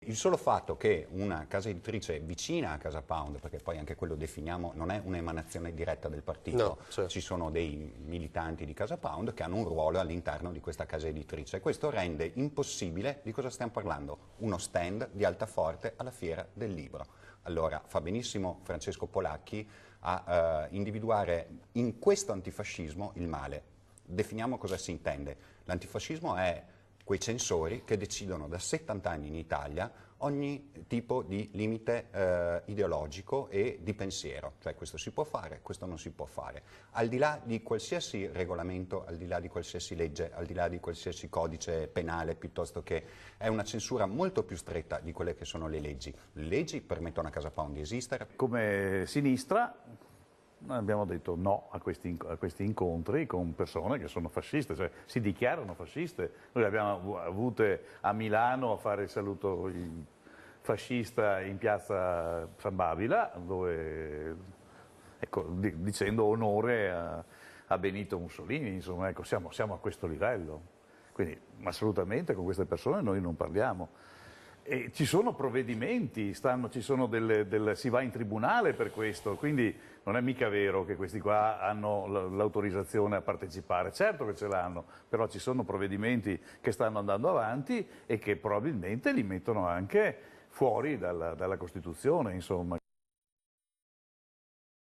Il solo fatto che una casa editrice vicina a Casa Pound, perché poi anche quello definiamo, non è un'emanazione diretta del partito, No, certo. ci sono dei militanti di Casa Pound che hanno un ruolo all'interno di questa casa editrice. Questo rende impossibile, di cosa stiamo parlando? Uno stand di Altaforte alla Fiera del Libro. Allora fa benissimo Francesco Polacchi a individuare in questo antifascismo il male. Definiamo cosa si intende. L'antifascismo è quei censori che decidono da 70 anni in Italia ogni tipo di limite ideologico e di pensiero, cioè questo si può fare, questo non si può fare. Al di là di qualsiasi regolamento, al di là di qualsiasi legge, al di là di qualsiasi codice penale, piuttosto che è una censura molto più stretta di quelle che sono le leggi. Le leggi permettono a Casa Pound di esistere. Come sinistra noi abbiamo detto no a questi incontri con persone che sono fasciste, cioè si dichiarano fasciste. Noi le abbiamo avute a Milano a fare il saluto fascista in piazza San Babila, dove, ecco, dicendo onore a Benito Mussolini, insomma, ecco, siamo a questo livello. Quindi assolutamente con queste persone noi non parliamo. E ci sono provvedimenti, si va in tribunale per questo, quindi non è mica vero che questi qua hanno l'autorizzazione a partecipare. Certo che ce l'hanno, però ci sono provvedimenti che stanno andando avanti e che probabilmente li mettono anche fuori dalla Costituzione, insomma.